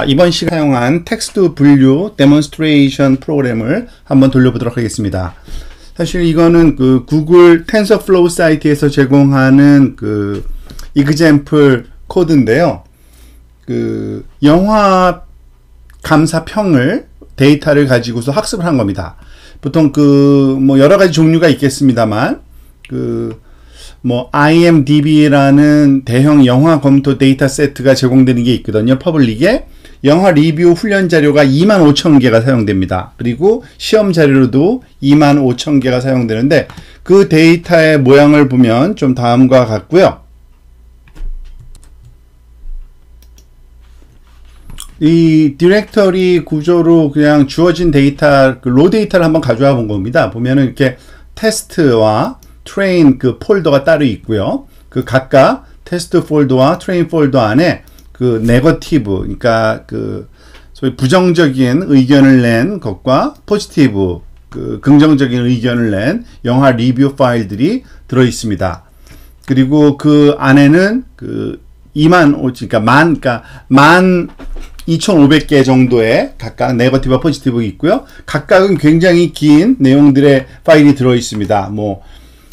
이번 시간에 사용한 텍스트 분류 데몬스트레이션 프로그램을 한번 돌려보도록 하겠습니다. 사실 이거는 그 구글 텐서플로우 사이트에서 제공하는 그 example 코드인데요. 그 영화 감사평을 데이터를 가지고서 학습을 한 겁니다. 보통 그 뭐 여러 가지 종류가 있겠습니다만 IMDb라는 대형 영화 검토 데이터 세트가 제공되는 게 있거든요. 퍼블릭에 영화 리뷰 훈련 자료가 25,000개가 사용됩니다. 그리고 시험 자료로도 25,000개가 사용되는데 그 데이터의 모양을 보면 좀 다음과 같고요. 이 디렉터리 구조로 그냥 주어진 데이터, 로 데이터를 한번 가져와 본 겁니다. 보면은 이렇게 테스트와 트레인 그 폴더가 따로 있고요. 그 각각 테스트 폴더와 트레인 폴더 안에 그 네거티브, 그러니까 그 소위 부정적인 의견을 낸 것과 포지티브, 그 긍정적인 의견을 낸 영화 리뷰 파일들이 들어 있습니다. 그리고 그 안에는 그 12,500개 정도의 각각 네거티브와 포지티브 있고요. 각각은 굉장히 긴 내용들의 파일이 들어 있습니다.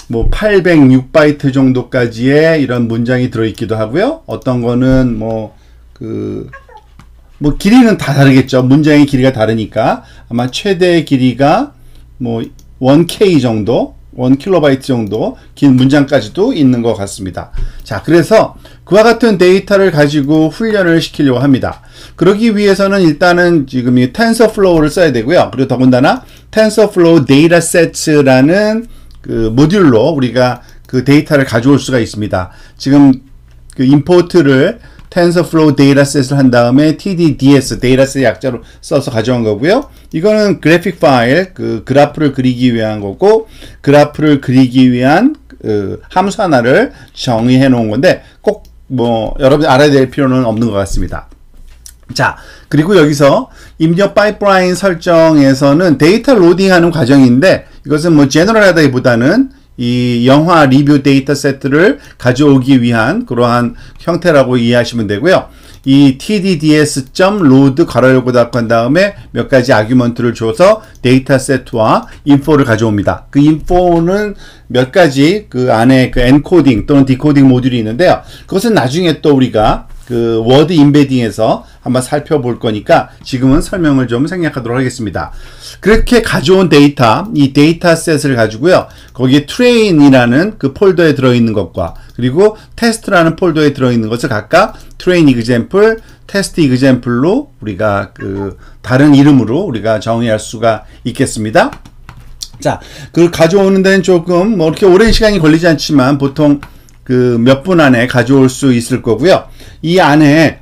806바이트 정도까지의 이런 문장이 들어있기도 하고요. 어떤 거는 길이는 다 다르겠죠. 문장의 길이가 다르니까 아마 최대 길이가 1K 정도, 1KB 정도 긴 문장까지도 있는 것 같습니다. 자, 그래서 그와 같은 데이터를 가지고 훈련을 시키려고 합니다. 그러기 위해서는 일단은 지금 이 TensorFlow를 써야 되고요. 그리고 더군다나 TensorFlow Datasets라는 그 모듈로 우리가 그 데이터를 가져올 수가 있습니다. 지금 그 임포트를 TensorFlow Dataset을 한 다음에 TDDS, 데이터셋 약자로 써서 가져온 거고요. 이거는 그래픽 파일, 그 그래프를 그리기 위한 거고, 그래프를 그리기 위한 함수 하나를 정의해 놓은 건데, 꼭 여러분이 알아야 될 필요는 없는 것 같습니다. 자, 그리고 여기서 입력 파이프라인 설정에서는 데이터 로딩하는 과정인데, 이것은 제너럴하다기보다는 이 영화 리뷰 데이터 세트를 가져오기 위한 그러한 형태라고 이해하시면 되고요. 이 tdds.load 괄호 열고 닫고 한 다음에 몇 가지 아규먼트를 줘서 데이터 세트와 인포를 가져옵니다. 그 인포는 몇 가지 그 안에 그 엔코딩 또는 디코딩 모듈이 있는데요. 그것은 나중에 또 우리가 그 워드 임베딩에서 한번 살펴볼 거니까 지금은 설명을 좀 생략하도록 하겠습니다. 그렇게 가져온 데이터, 이 데이터셋을 가지고요. 거기에 트레인이라는 그 폴더에 들어있는 것과 그리고 테스트라는 폴더에 들어있는 것을 각각 트레인 이그젬플, 테스트 이그젬플로 우리가 그 다른 이름으로 우리가 정의할 수가 있겠습니다. 자, 그걸 가져오는 데는 조금 이렇게 오랜 시간이 걸리지 않지만 보통 그 몇 분 안에 가져올 수 있을 거고요. 이 안에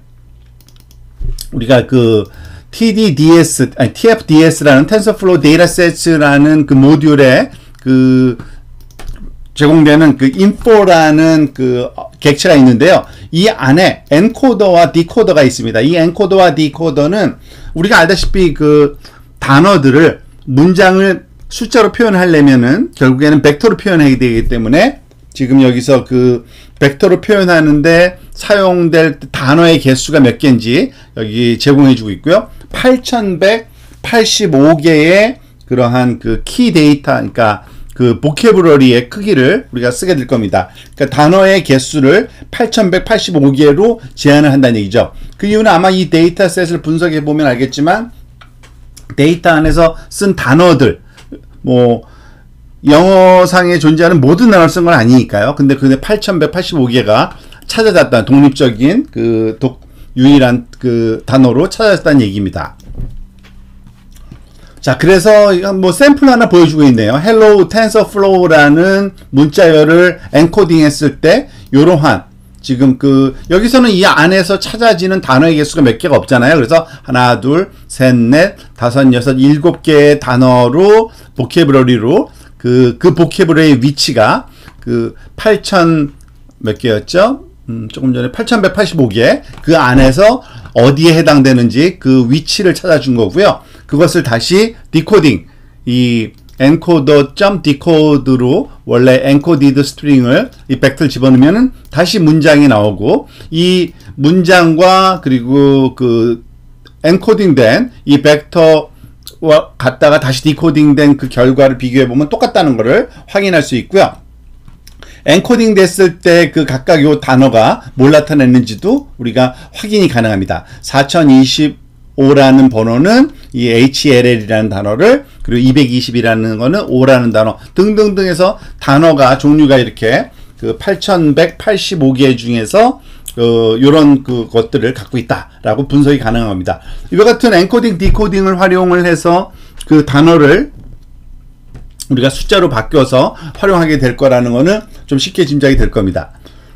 우리가 그 TFDS라는 TensorFlow Datasets라는 그 모듈에 그 제공되는 그 info라는 그 객체가 있는데요. 이 안에 엔코더와 디코더가 있습니다. 이 엔코더와 디코더는 우리가 알다시피 그 단어들을 문장을 숫자로 표현하려면은 결국에는 벡터로 표현해야 되기 때문에 지금 여기서 그 벡터로 표현하는데 사용될 단어의 개수가 몇 개인지 여기 제공해 주고 있고요. 8,185개의 그러한 그 키 데이터, 그러니까 그 보캐브러리의 크기를 우리가 쓰게 될 겁니다. 그러니까 단어의 개수를 8,185개로 제한을 한다는 얘기죠. 그 이유는 아마 이 데이터셋을 분석해 보면 알겠지만 데이터 안에서 쓴 단어들, 영어상에 존재하는 모든 단어를 쓴 건 아니니까요. 근데 8,185개가 찾아졌다는 독립적인 그 유일한 그 단어로 찾아졌다는 얘기입니다. 자, 그래서 샘플 하나 보여주고 있네요. Hello TensorFlow라는 문자열을 엔코딩 했을 때 요러한 지금 여기서는 이 안에서 찾아지는 단어의 개수가 몇 개가 없잖아요. 그래서 하나, 둘, 셋, 넷, 다섯, 여섯, 7개의 단어로 보캐브러리로 그 보캐브러리의 위치가 8,000 몇 개였죠? 조금 전에 8,185개 그 안에서 어디에 해당되는지 그 위치를 찾아준 거고요. 그것을 다시 디코딩, 이 encoder.decode로 원래 encoded string을 이 벡터를 집어넣으면은 다시 문장이 나오고 이 문장과 그리고 그 엔코딩된 이 벡터와 갖다가 다시 디코딩된 그 결과를 비교해 보면 똑같다는 것을 확인할 수 있고요. 엔코딩 됐을 때 그 각각 요 단어가 뭘 나타냈는지도 우리가 확인이 가능합니다. 4025라는 번호는 이 HLL이라는 단어를, 그리고 220이라는 거는 O라는 단어 등등등 해서 단어가 종류가 이렇게 그 8185개 중에서 요런 그 것들을 갖고 있다라고 분석이 가능합니다. 이와 같은 엔코딩 디코딩을 활용을 해서 그 단어를 우리가 숫자로 바뀌어서 활용하게 될 거라는 거는 좀 쉽게 짐작이 될 겁니다.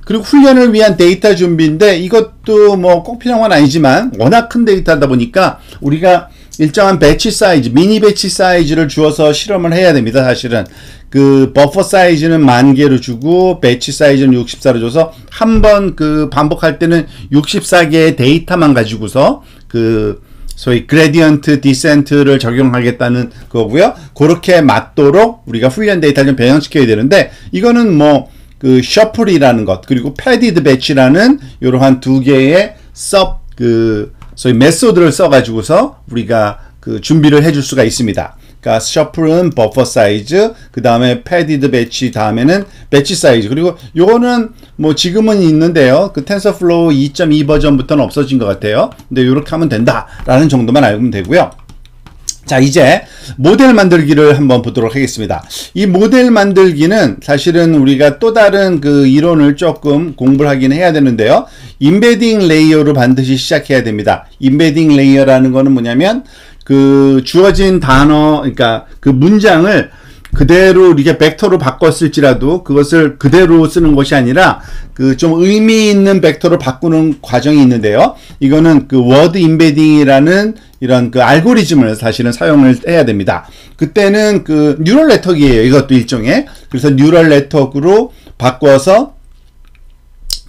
그리고 훈련을 위한 데이터 준비인데, 이것도 뭐 꼭 필요한 건 아니지만 워낙 큰 데이터다 보니까 우리가 일정한 배치 사이즈, 미니 배치 사이즈를 주어서 실험을 해야 됩니다. 사실은 그 버퍼 사이즈는 10,000개로 주고 배치 사이즈는 64로 줘서 한 번 그 반복할 때는 64개의 데이터만 가지고서 그 소위 그레디언트 디센트를 적용하겠다는 거고요. 그렇게 맞도록 우리가 훈련 데이터를 좀 변형시켜야 되는데, 이거는 뭐 그 셔플이라는 것, 그리고 패디드 배치라는 이러한 두 개의 소위 메소드를 써가지고서 우리가 그 준비를 해줄 수가 있습니다. 그러니까 셔플은 버퍼 사이즈, 그 다음에 패디드 배치, 다음에는 배치 사이즈, 그리고 요거는 뭐 지금은 있는데요. 그 텐서플로우 2.2 버전부터는 없어진 것 같아요. 근데 이렇게 하면 된다라는 정도만 알면 되고요. 자, 이제 모델 만들기를 한번 보도록 하겠습니다. 이 모델 만들기는 사실은 우리가 또 다른 그 이론을 조금 공부를 하긴 해야 되는데요. 임베딩 레이어로 반드시 시작해야 됩니다. 임베딩 레이어라는 거는 뭐냐면 그 주어진 단어, 그러니까 그 문장을 그대로 이렇게 벡터로 바꿨을지라도 그것을 그대로 쓰는 것이 아니라 그 좀 의미 있는 벡터로 바꾸는 과정이 있는데요. 이거는 그 워드 임베딩이라는 이런 그 알고리즘을 사실은 사용을 해야 됩니다. 그때는 그 뉴럴 네트워크이에요. 이것도 일종의. 그래서 뉴럴 네트워크로 바꿔서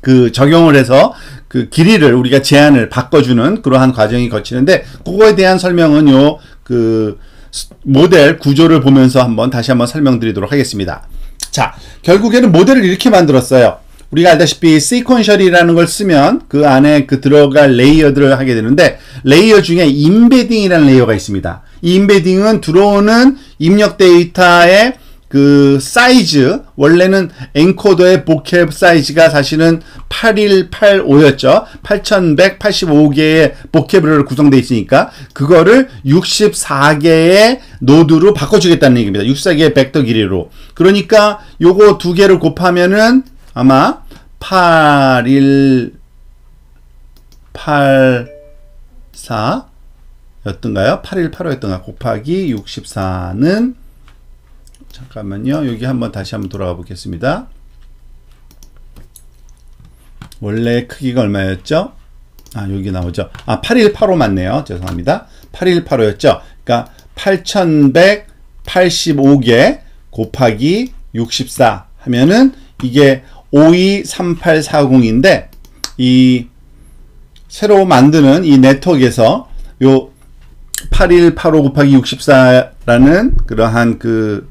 그 적용을 해서 그 길이를 우리가 제한을 바꿔주는 그러한 과정이 거치는데, 그거에 대한 설명은 요 그 모델 구조를 보면서 다시 한번 설명드리도록 하겠습니다. 자, 결국에는 모델을 이렇게 만들었어요. 우리가 알다시피 시퀀셜이라는 걸 쓰면 그 안에 그 들어갈 레이어들을 하게 되는데, 레이어 중에 임베딩이라는 레이어가 있습니다. 이 임베딩은 들어오는 입력 데이터의 그 사이즈, 원래는 엔코더의 보캡 사이즈가 사실은 8185였죠. 8185개의 보캡으로 구성되어 있으니까 그거를 64개의 노드로 바꿔주겠다는 얘기입니다. 64개의 벡터 길이로. 그러니까 요거 두 개를 곱하면은 아마 8184 였던가요? 8185였던가 곱하기 64는, 잠깐만요. 여기 다시 한번 돌아가 보겠습니다. 원래 크기가 얼마였죠? 여기 나오죠. 8185 맞네요. 죄송합니다. 8185였죠. 그러니까 8185개 곱하기 64 하면은 이게 523840인데, 이 새로 만드는 이 네트워크에서 요 8185 곱하기 64라는 그러한 그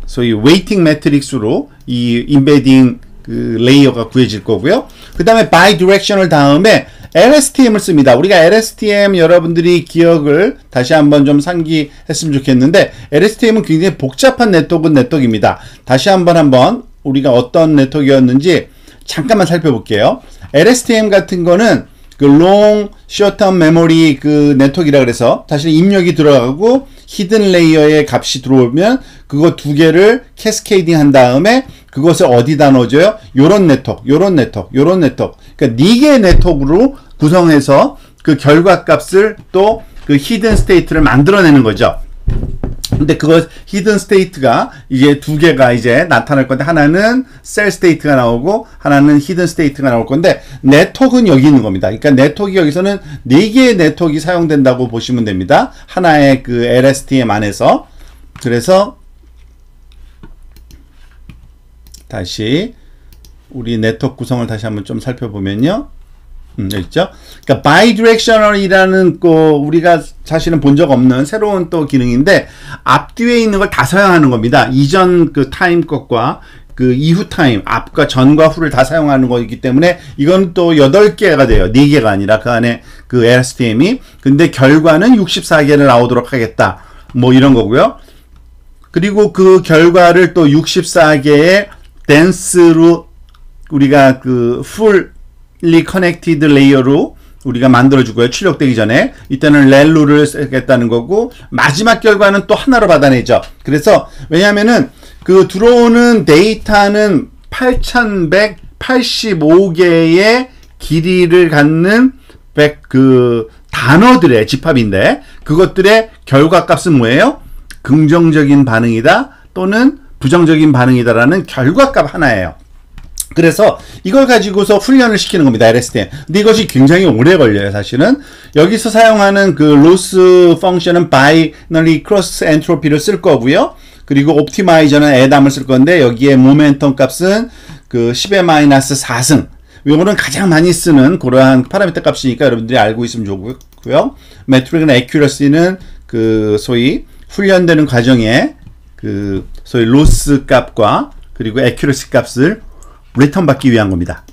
소위 웨이팅 매트릭스로 이 임베딩 그 레이어가 구해질 거고요. 그 다음에 바이디렉셔널 다음에 LSTM을 씁니다. 우리가 LSTM 여러분들이 기억을 다시 한번 좀 상기했으면 좋겠는데, LSTM은 굉장히 복잡한 네트워크입니다. 다시 한번 우리가 어떤 네트워크였는지 잠깐만 살펴볼게요. LSTM 같은 거는 그 long short-term memory 그 네트워크이라 그래서 사실 입력이 들어가고 히든 레이어의 값이 들어오면 그거 두 개를 캐스케이딩 한 다음에 그것을 어디다 넣어줘요? 요런 네트워크, 요런 네트워크, 요런 네트워크. 그러니까 4개의 네트워크로 구성해서 그 결과 값을 또 그 히든 스테이트를 만들어내는 거죠. 근데 그거 히든 스테이트가 이제 두 개가 이제 나타날 건데, 하나는 셀 스테이트가 나오고 하나는 히든 스테이트가 나올 건데, 네트워크는 여기 있는 겁니다. 그러니까 네트워크 여기서는 4개의 네트워크가 사용된다고 보시면 됩니다. 하나의 그 LSTM 안에서. 그래서 다시 우리 네트워크 구성을 다시 한번 좀 살펴보면요. 여기 있죠. 그러니까 바이디렉셔널이라는 거 우리가 사실은 본 적 없는 새로운 또 기능인데, 앞뒤에 있는 걸 다 사용하는 겁니다. 이전 그 타임 것과 그 이후 타임, 앞과 전과 후를 다 사용하는 거이기 때문에 이건 또 8개가 돼요. 4개가 아니라 그 안에 그 LSTM이. 근데 결과는 64개를 나오도록 하겠다. 뭐 이런 거고요. 그리고 그 결과를 또 64개의 댄스로 우리가 그 fully connected 레이어로 우리가 만들어주고요. 출력되기 전에 이때는 렐루를 쓰겠다는 거고, 마지막 결과는 또 하나로 받아내죠. 그래서 왜냐하면은 그 들어오는 데이터는 8185개의 길이를 갖는 그 단어들의 집합인데, 그것들의 결과값은 뭐예요? 긍정적인 반응이다 또는 부정적인 반응이다라는 결과값 하나예요. 그래서 이걸 가지고서 훈련을 시키는 겁니다. LSTM. 근데 이것이 굉장히 오래 걸려요, 사실은. 여기서 사용하는 그 로스 펑션은 바이너리 크로스 엔트로피를 쓸 거고요. 그리고 옵티마이저는 애담을 쓸 건데, 여기에 모멘텀 값은 그 10의 마이너스 4승. 요거는 가장 많이 쓰는 그러한 파라미터 값이니까 여러분들이 알고 있으면 좋고요. 메트릭은 애큐러시는 그 소위 훈련되는 과정에 그 소위 로스 값과 그리고 애큐러시 값을 리턴 받기 위한 겁니다.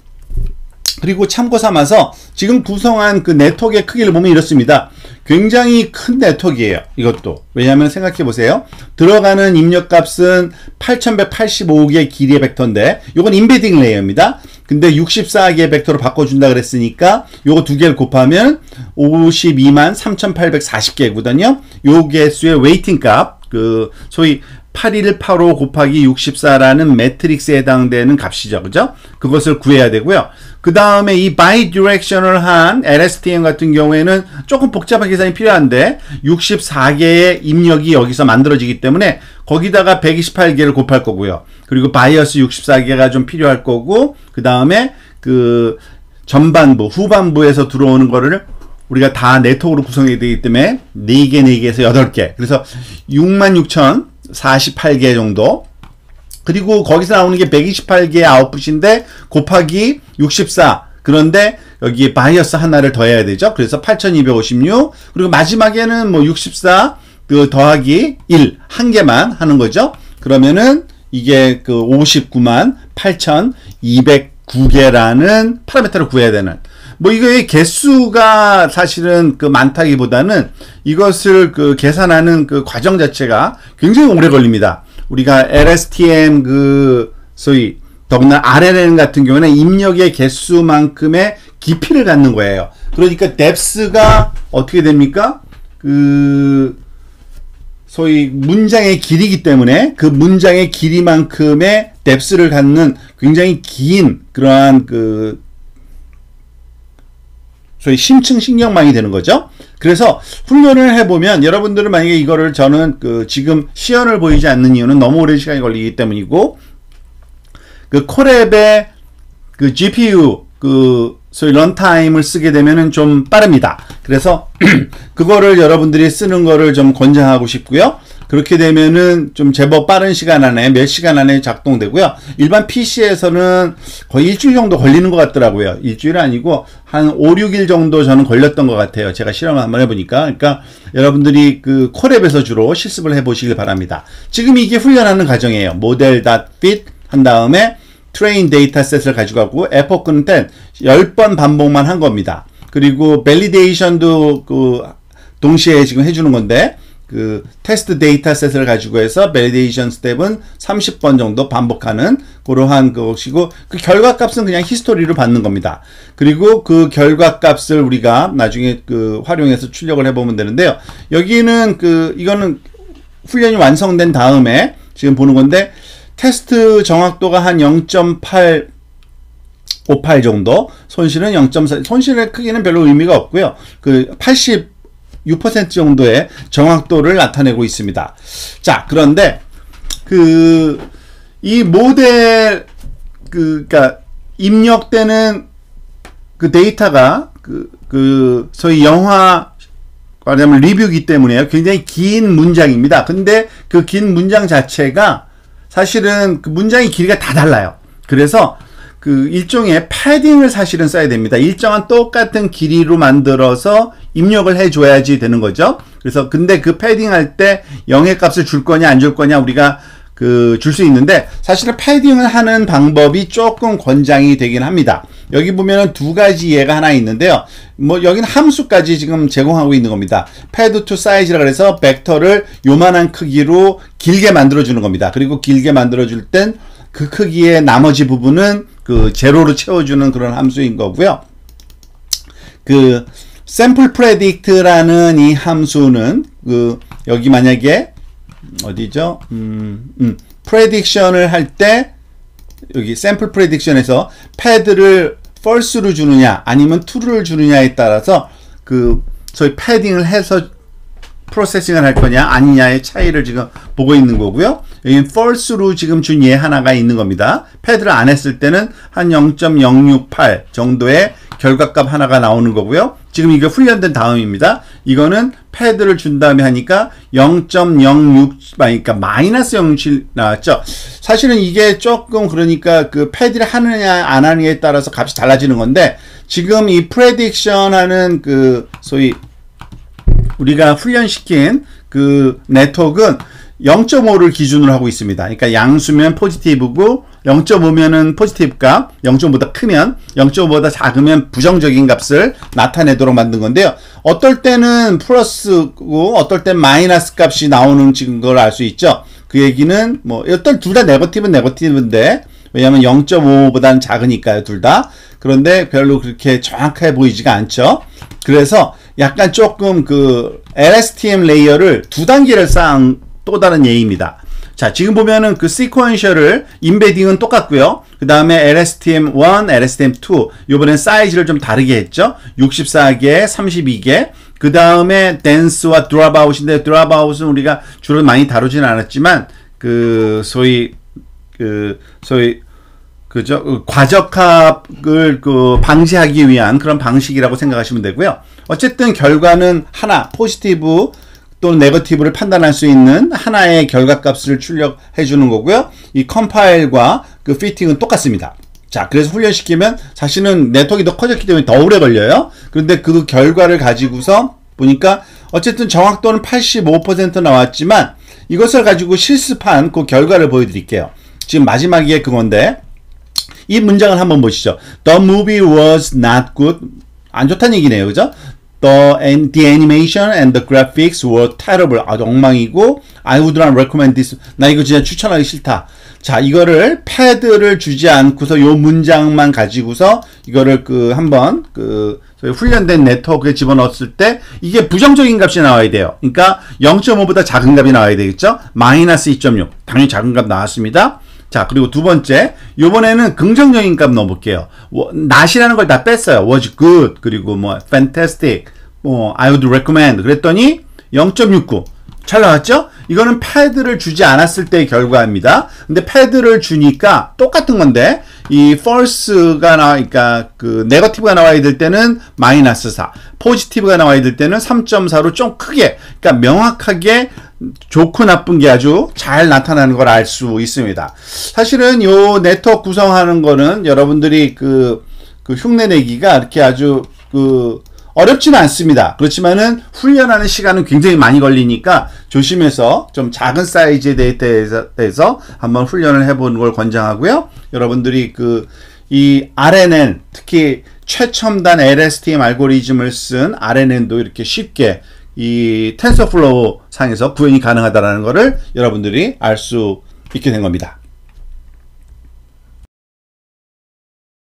그리고 참고 삼아서 지금 구성한 그 네트워크의 크기를 보면 이렇습니다. 굉장히 큰 네트워크예요. 이것도. 왜냐하면 생각해 보세요. 들어가는 입력 값은 8185개의 길이의 벡터인데, 요건 임베딩 레이어입니다. 근데 64개의 벡터로 바꿔준다 그랬으니까 요거 두 개를 곱하면 52만 3840개거든요. 요 개수의 웨이팅 값, 그 소위 8185 곱하기 64라는 매트릭스에 해당되는 값이죠. 그죠? 그것을 구해야 되고요. 그 다음에 이 바이디렉셔널한 LSTM 같은 경우에는 조금 복잡한 계산이 필요한데 64개의 입력이 여기서 만들어지기 때문에 거기다가 128개를 곱할 거고요. 그리고 바이어스 64개가 좀 필요할 거고, 그 다음에 그 전반부, 후반부에서 들어오는 거를 우리가 다 네트워크로 구성해야 되기 때문에 4개, 4개에서 8개. 그래서 66,048개 정도. 그리고 거기서 나오는 게 128개의 아웃풋인데 곱하기 64. 그런데 여기에 바이어스 하나를 더해야 되죠. 그래서 8256. 그리고 마지막에는 뭐 64 그 더하기 1 한 개만 하는 거죠. 그러면은 이게 그 59만 8,209개라는 파라미터를 구해야 되는. 뭐 이거의 개수가 사실은 그 많다기보다는 이것을 그 계산하는 그 과정 자체가 굉장히 오래 걸립니다. 우리가 LSTM 그 소위 더구나 RLN 같은 경우는 입력의 개수만큼의 깊이를 갖는 거예요. 그러니까 depth가 어떻게 됩니까? 그 소위 문장의 길이기 때문에 그 문장의 길이만큼의 depth를 갖는 굉장히 긴 그러한 그 소위 심층 신경망이 되는 거죠. 그래서 훈련을 해보면 여러분들은 만약에 이거를 저는 그 지금 시연을 보이지 않는 이유는 너무 오랜 시간이 걸리기 때문이고, 그 콜앱의 그 GPU 그 소위 런타임을 쓰게 되면은 좀 빠릅니다. 그래서 그거를 여러분들이 쓰는 거를 좀 권장하고 싶고요. 그렇게 되면은 좀 제법 빠른 시간 안에 몇 시간 안에 작동되고요. 일반 PC에서는 거의 일주일 정도 걸리는 것 같더라고요. 일주일 아니고 한 5, 6일 정도 저는 걸렸던 것 같아요. 제가 실험을 한번 해보니까. 그러니까 여러분들이 그 콜앱에서 주로 실습을 해보시길 바랍니다. 지금 이게 훈련하는 과정이에요. model.fit 한 다음에 트레인 데이터셋을 가지고 가고 에포크는 10번 반복만 한 겁니다. 그리고 밸리데이션도 그 동시에 지금 해주는 건데, 그 테스트 데이터셋을 가지고 해서 밸리데이션 스텝은 30번 정도 반복하는 그러한 것이고, 그 결과값은 그냥 히스토리로 받는 겁니다. 그리고 그 결과값을 우리가 나중에 그 활용해서 출력을 해보면 되는데요. 여기는 그 이거는 훈련이 완성된 다음에 지금 보는 건데, 테스트 정확도가 한 0.858 정도, 손실은 0.4, 손실의 크기는 별로 의미가 없고요. 그 86% 정도의 정확도를 나타내고 있습니다. 자, 그런데 그 이 모델 그러니까 입력되는 그 데이터가 그 소위 영화 말하자면 리뷰이기 때문에요. 굉장히 긴 문장입니다. 근데 그 긴 문장 자체가 사실은 그 문장의 길이가 다 달라요. 그래서 그 일종의 패딩을 사실은 써야 됩니다. 일정한 똑같은 길이로 만들어서 입력을 해줘야지 되는 거죠. 그래서 근데 그 패딩 할 때 0의 값을 줄 거냐 안 줄 거냐 우리가 줄 수 있는데 사실은 패딩을 하는 방법이 조금 권장이 되긴 합니다. 여기 보면은 두 가지 예가 하나 있는데요. 뭐 여기는 함수까지 지금 제공하고 있는 겁니다. 패드 투 사이즈라 그래서 벡터를 요만한 크기로 길게 만들어 주는 겁니다. 그리고 길게 만들어 줄 땐 그 크기의 나머지 부분은 그 제로로 채워주는 그런 함수인 거고요. 그 sample predict라는 이 함수는 여기 만약에 어디죠? prediction을 할 때 여기 sample prediction에서 패드를 false로 주느냐 아니면 true를 주느냐에 따라서 소위 패딩을 해서 프로세싱을 할 거냐 아니냐의 차이를 지금 보고 있는 거고요. 여기 false로 지금 준 예 하나가 있는 겁니다. 패드를 안 했을 때는 한 0.068 정도의 결과값 하나가 나오는 거고요. 지금 이게 훈련된 다음입니다. 이거는 패드를 준 다음에 하니까 0.06, 그러니까 마이너스 0.7 나왔죠. 사실은 이게 조금 그러니까 그 패드를 하느냐 안 하느냐에 따라서 값이 달라지는 건데 지금 이 프레딕션 하는 소위 우리가 훈련시킨 네트워크는 0.5를 기준으로 하고 있습니다. 그러니까 양수면 포지티브고 0.5면은 포지티브 값, 0.5보다 크면 0.5보다 작으면 부정적인 값을 나타내도록 만든 건데요. 어떨 때는 플러스고 어떨 땐 마이너스 값이 나오는 지금 걸 알 수 있죠. 그 얘기는 뭐 일단 둘 다 네거티브인데 왜냐하면 0.5보다는 작으니까요, 둘 다. 그런데 별로 그렇게 정확해 보이지가 않죠. 그래서 약간 조금 LSTM 레이어를 두 단계를 쌓은 또 다른 예입니다. 자, 지금 보면은 시퀀셜을 인베딩은 똑같고요. 그 다음에 LSTM1, LSTM2 요번엔 사이즈를 좀 다르게 했죠. 64개, 32개. 그 다음에 댄스와 드랍아웃인데 드랍아웃은 우리가 주로 많이 다루지는 않았지만 소위 그죠? 과적합을 방지하기 위한 그런 방식이라고 생각하시면 되고요. 어쨌든 결과는 하나, 포지티브 또는 네거티브를 판단할 수 있는 하나의 결과값을 출력해 주는 거고요. 이 컴파일과 피팅은 똑같습니다. 자, 그래서 훈련시키면 사실은 네트워크가 더 커졌기 때문에 더 오래 걸려요. 그런데 그 결과를 가지고서 보니까 어쨌든 정확도는 85% 나왔지만 이것을 가지고 실습한 그 결과를 보여드릴게요. 지금 마지막에 그건데 이 문장을 한번 보시죠. The movie was not good. 안 좋다는 얘기네요. 그죠? The animation and the graphics were terrible. 아주 엉망이고 I would not recommend this. 나 이거 진짜 추천하기 싫다. 자, 이거를 패드를 주지 않고서 요 문장만 가지고서 이거를 한번 훈련된 네트워크에 집어넣었을 때 이게 부정적인 값이 나와야 돼요. 그러니까 0.5보다 작은 값이 나와야 되겠죠? 마이너스 2.6. 당연히 작은 값 나왔습니다. 자, 그리고 두 번째, 요번에는 긍정적인 값 넣어볼게요. not이라는 걸 다 뺐어요. was good, 그리고 fantastic, I would recommend. 그랬더니 0.69. 잘 나왔죠? 이거는 패드를 주지 않았을 때의 결과입니다. 근데 패드를 주니까 똑같은 건데, 이 false가 나와니까 네거티브가 나와야 될 때는 마이너스 4, 포지티브가 나와야 될 때는 3.4로 좀 크게, 그러니까 명확하게 좋고 나쁜 게 아주 잘 나타나는 걸 알 수 있습니다. 사실은 요 네트워크 구성하는 거는 여러분들이 흉내내기가 이렇게 아주 어렵지는 않습니다. 그렇지만은 훈련하는 시간은 굉장히 많이 걸리니까 조심해서 좀 작은 사이즈에 대해서 한번 훈련을 해보는 걸 권장하고요. 여러분들이 이 RNN, 특히 최첨단 LSTM 알고리즘을 쓴 RNN도 이렇게 쉽게 이 텐서플로우 상에서 구현이 가능하다는 것을 여러분들이 알 수 있게 된 겁니다.